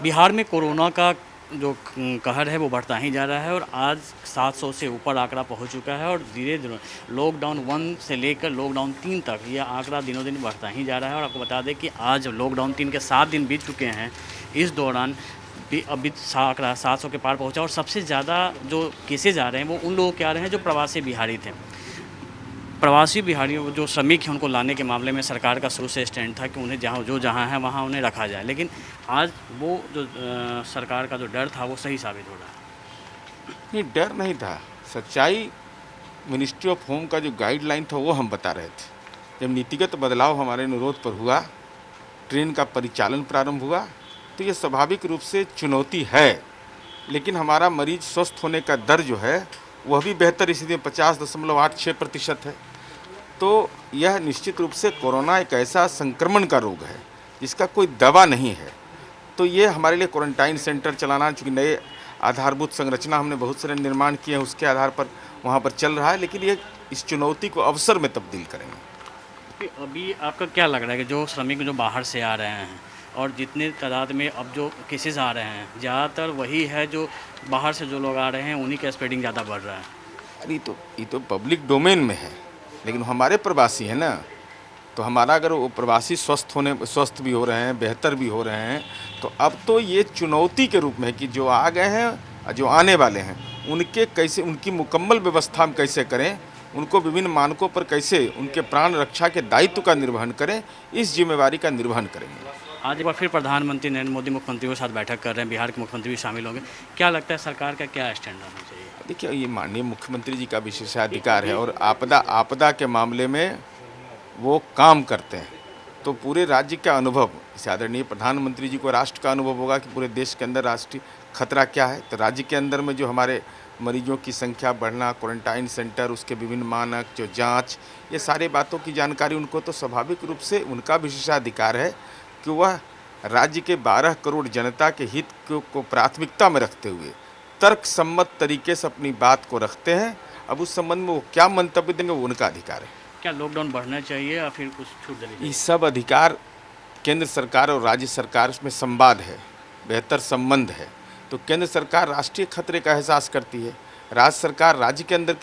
बिहार में कोरोना का जो कहर है वो बढ़ता ही जा रहा है और आज 700 से ऊपर आंकड़ा पहुंच चुका है और धीरे धीरे लॉकडाउन 1 से लेकर लॉकडाउन 3 तक यह आंकड़ा दिनों दिन बढ़ता ही जा रहा है। और आपको बता दें कि आज लॉकडाउन 3 के 7 दिन बीत चुके हैं। इस दौरान भी अभी आंकड़ा 700 के पार पहुंचा और सबसे ज़्यादा जो केसेज आ रहे हैं वो उन लोगों के आ रहे हैं जो प्रवासी बिहारी थे। प्रवासी बिहारियों जो श्रमिक हैं उनको लाने के मामले में सरकार का शुरू से स्टैंड था कि उन्हें जहाँ है वहाँ उन्हें रखा जाए, लेकिन आज वो जो सरकार का जो डर था वो सही साबित हो रहा है। नहीं, डर नहीं था। सच्चाई मिनिस्ट्री ऑफ होम का जो गाइडलाइन था वो हम बता रहे थे। जब नीतिगत बदलाव हमारे अनुरोध पर हुआ, ट्रेन का परिचालन प्रारंभ हुआ, तो ये स्वाभाविक रूप से चुनौती है, लेकिन हमारा मरीज स्वस्थ होने का दर जो है वह भी बेहतर स्थिति में 50.86% है। तो यह निश्चित रूप से कोरोना एक ऐसा संक्रमण का रोग है जिसका कोई दवा नहीं है। तो ये हमारे लिए क्वारंटाइन सेंटर चलाना, चूँकि नए आधारभूत संरचना हमने बहुत सारे निर्माण किए हैं, उसके आधार पर वहाँ पर चल रहा है, लेकिन ये इस चुनौती को अवसर में तब्दील करेंगे। अभी आपका क्या लग रहा है कि जो श्रमिक जो बाहर से आ रहे हैं और जितने तादाद में अब जो केसेस आ रहे हैं ज़्यादातर वही है, जो बाहर से जो लोग आ रहे हैं उन्हीं का स्प्रेडिंग ज़्यादा बढ़ रहा है? अरे ये तो पब्लिक डोमेन में है, लेकिन हमारे प्रवासी हैं ना, तो हमारा अगर वो प्रवासी स्वस्थ भी हो रहे हैं, बेहतर भी हो रहे हैं, तो अब तो ये चुनौती के रूप में है कि जो आ गए हैं, जो आने वाले हैं, उनकी मुकम्मल व्यवस्था हम कैसे करें, उनको विभिन्न मानकों पर कैसे उनके प्राण रक्षा के दायित्व का निर्वहन करें, इस जिम्मेवारी का निर्वहन करेंगे। आज एक बार फिर प्रधानमंत्री नरेंद्र मोदी मुख्यमंत्रियों के साथ बैठक कर रहे हैं, बिहार के मुख्यमंत्री भी शामिल होंगे। क्या लगता है सरकार का क्या स्टैंड होना चाहिए? देखिए, ये माननीय मुख्यमंत्री जी का विशेषाधिकार है और आपदा के मामले में वो काम करते हैं। तो पूरे राज्य का अनुभव, जैसे आदरणीय प्रधानमंत्री जी को राष्ट्र का अनुभव होगा कि पूरे देश के अंदर राष्ट्रीय खतरा क्या है, तो राज्य के अंदर में जो हमारे मरीजों की संख्या बढ़ना, क्वारंटाइन सेंटर, उसके विभिन्न मानक, जो जांच, ये सारी बातों की जानकारी उनको, तो स्वाभाविक रूप से उनका विशेषाधिकार है कि वह राज्य के 12 करोड़ जनता के हित को प्राथमिकता में रखते हुए तर्क सम्मत तरीके से अपनी बात को रखते हैं। अब उस संबंध में वो क्या मंतव्य देंगे वो उनका अधिकार है। क्या लॉकडाउन बढ़ना चाहिए या फिर कुछ छूट देनी चाहिए? ये सब अधिकार केंद्र सरकार और राज्य सरकार में संवाद है, बेहतर संबंध है। तो केंद्र सरकार राष्ट्रीय खतरे का एहसास करती है, राज्य सरकार राज्य के अंदर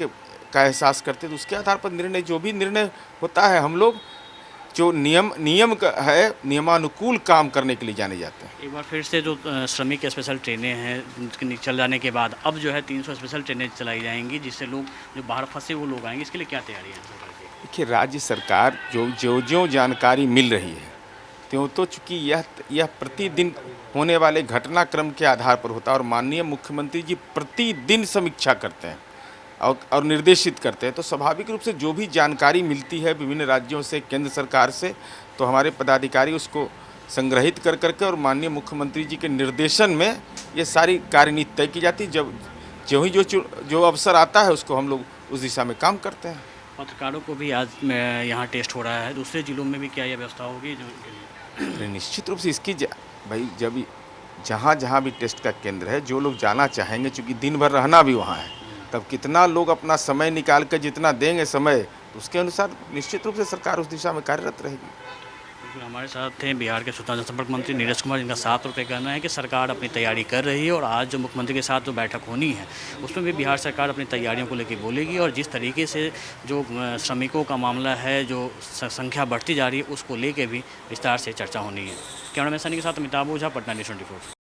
का एहसास करती है, तो उसके आधार पर जो भी निर्णय होता है, हम लोग जो नियम का है, नियमानुकूल काम करने के लिए जाने जाते हैं। एक बार फिर से जो श्रमिक स्पेशल ट्रेनें हैं चल जाने के बाद अब जो है 300 स्पेशल ट्रेनें चलाई जाएंगी, जिससे लोग जो बाहर फंसे वो लोग आएंगे। इसके लिए क्या तैयारी है सरकार की? देखिए, राज्य सरकार जो जानकारी मिल रही है, त्यों तो चूँकि यह प्रतिदिन होने वाले घटनाक्रम के आधार पर होता है और माननीय मुख्यमंत्री जी प्रतिदिन समीक्षा करते हैं और निर्देशित करते हैं। तो स्वाभाविक रूप से जो भी जानकारी मिलती है विभिन्न राज्यों से, केंद्र सरकार से, तो हमारे पदाधिकारी उसको संग्रहित कर करके और माननीय मुख्यमंत्री जी के निर्देशन में ये सारी कार्यनीति तय की जाती है। जो अवसर आता है उसको हम लोग उस दिशा में काम करते हैं। पत्रकारों को भी आज यहाँ टेस्ट हो रहा है, दूसरे जिलों में भी क्या यह व्यवस्था होगी? जो निश्चित रूप से इसकी भाई, जब जहाँ भी टेस्ट का केंद्र है, जो लोग जाना चाहेंगे, चूँकि दिन भर रहना भी वहाँ है, तब कितना लोग अपना समय निकाल कर जितना देंगे समय, उसके अनुसार निश्चित रूप से सरकार उस दिशा में कार्यरत रहेगी। हमारे साथ थे बिहार के सूचना जनसंपर्क मंत्री नीरज कुमार, जिनका साफ तौर पे कहना है कि सरकार अपनी तैयारी कर रही है और आज जो मुख्यमंत्री के साथ जो बैठक होनी है उसमें भी बिहार सरकार अपनी तैयारियों को लेकर बोलेगी और जिस तरीके से जो श्रमिकों का मामला है, जो संख्या बढ़ती जा रही है, उसको लेकर भी विस्तार से चर्चा होनी है। कैमरामैन सनी के साथ अमिताभ ओझा, पटना न्यूज़ 24।